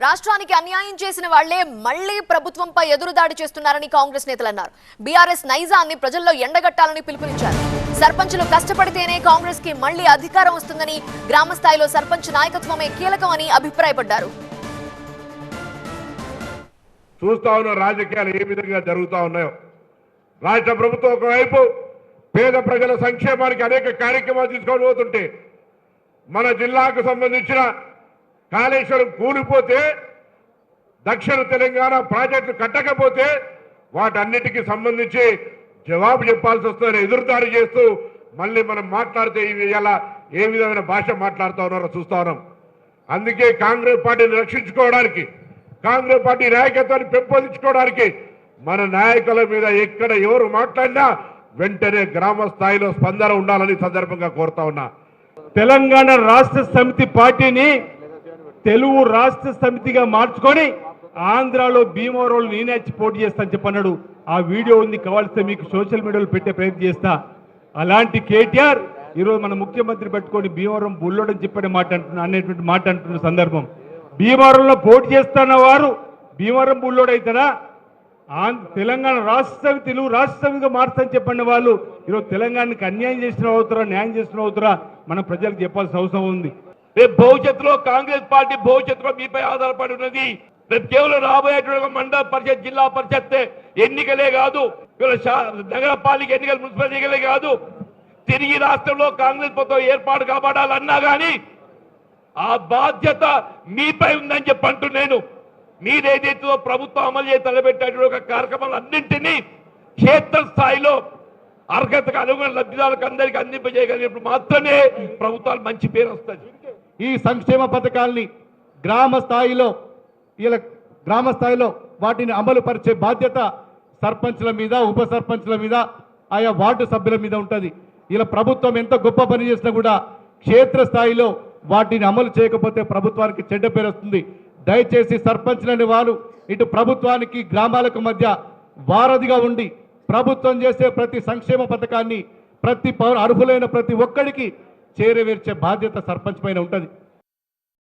రాష్ట్రానికి అన్యాయం చేసిన వాళ్లే మళ్లీ ప్రభుత్వంపై ఎదురుదాడి చేస్తున్నారని కాంగ్రెస్ నేతలు అన్నారు. బీఆర్ఎస్ నైజాన్ని ప్రజల్లో ఎండగట్టాలని పిలుపునిచ్చారు. సర్పంచులు కష్టపడితేనే కాంగ్రెస్ కి మళ్లీ అధికారం వస్తుందని, గ్రామ స్థాయిలో సర్పంచ్ నాయకత్వమే కీలకమని అభిప్రాయపడ్డారు. చూస్తా ఉన్న రాజకీయాలు ఏ విధంగా జరుగుతా ఉన్నాయో, రాష్ట్ర ప్రభుత్వం ఒకవైపు పేద ప్రజల సంక్షేమానికి అనేక కార్యక్రమాలు తీసుకొని పోతుంటే, మన జిల్లాకు సంబంధించిన కాళేశ్వరం కూలిపోతే, దక్షిణ తెలంగాణ ప్రాజెక్టులు కట్టకపోతే వాటన్నిటికీ సంబంధించి జవాబు చెప్పాల్సి వస్తుందని ఎదురుదాడి చేస్తూ మళ్ళీ మనం మాట్లాడితే ఇలా ఏ విధమైన భాష మాట్లాడుతూ ఉన్నారో చూస్తా ఉన్నాం. అందుకే కాంగ్రెస్ పార్టీని రక్షించుకోవడానికి, కాంగ్రెస్ పార్టీ నాయకత్వాన్ని పెంపొందించుకోవడానికి మన నాయకుల మీద ఎక్కడ ఎవరు మాట్లాడినా వెంటనే గ్రామ స్థాయిలో స్పందన ఉండాలని సందర్భంగా కోరుతా ఉన్నా. తెలంగాణ రాష్ట్ర సమితి పార్టీని తెలుగు రాష్ట్ర సమితిగా మార్చుకొని ఆంధ్రాలో భీమవరంలో నేనే పోటీ చేస్తాను చెప్పన్నాడు. ఆ వీడియో ఉంది, కావాల్సి మీకు సోషల్ మీడియాలో పెట్టే ప్రయత్నం చేస్తా. అలాంటి కేటీఆర్ ఈరోజు మన ముఖ్యమంత్రి పెట్టుకొని భీమవరం బుల్లోడని చెప్పిన అనేటువంటి మాట అంటున్న సందర్భం. భీమవరంలో పోటీ చేస్తున్న వారు భీమవరం బుల్లోడైతారా? తెలంగాణ రాష్ట్ర సమితి తెలుగు రాష్ట్ర సమితిగా మార్చని చెప్పిన వాళ్ళు ఈరోజు తెలంగాణకి అన్యాయం చేసిన అవుతారా, న్యాయం చేసిన అవుతారా మనం ప్రజలకు చెప్పాల్సిన అవసరం ఉంది. రేపు భవిష్యత్తులో కాంగ్రెస్ పార్టీ భవిష్యత్తులో మీపై ఆధారపడి ఉన్నది. రేపు కేవలం రాబోయేటువంటి మండల పరిషత్, జిల్లా పరిషత్ ఎన్నికలే కాదు, నగరపాలిక ఎన్నికలు, మున్సిపల్ ఎన్నికలే కాదు, తిరిగి రాష్ట్రంలో కాంగ్రెస్ ప్రభుత్వం ఏర్పాటు కాబడాలన్నా కానీ ఆ బాధ్యత మీపై ఉందని చెప్పి అంటున్నాను. మీరేదైతే ప్రభుత్వం అమలు చేసి తలపెట్టినటువంటి ఒక కార్యక్రమాలన్నింటినీ క్షేత్ర స్థాయిలో అర్హతకు అనుగుణ లబ్ధిదారులకు అందరికీ అందింపజేయగలిగినప్పుడు మాత్రమే ప్రభుత్వాలు మంచి పేరు వస్తుంది. ఈ సంక్షేమ పథకాల్ని గ్రామ స్థాయిలో వాటిని అమలు పరిచే బాధ్యత సర్పంచ్ల మీద, ఉప సర్పంచ్ల మీద, ఆయా వార్డు సభ్యుల మీద ఉంటుంది. ఇలా ప్రభుత్వం ఎంత గొప్ప పని చేసినా కూడా క్షేత్ర స్థాయిలో వాటిని అమలు చేయకపోతే ప్రభుత్వానికి చెడ్డ పేరు వస్తుంది. దయచేసి సర్పంచ్లని వారు ఇటు ప్రభుత్వానికి, గ్రామాలకు మధ్య వారధిగా ఉండి ప్రభుత్వం చేసే ప్రతి సంక్షేమ పథకాన్ని ప్రతి అర్హులైన ప్రతి ఒక్కరికి చేరవేర్చే బాధ్యత సర్పంచ్ పైన ఉంటుంది.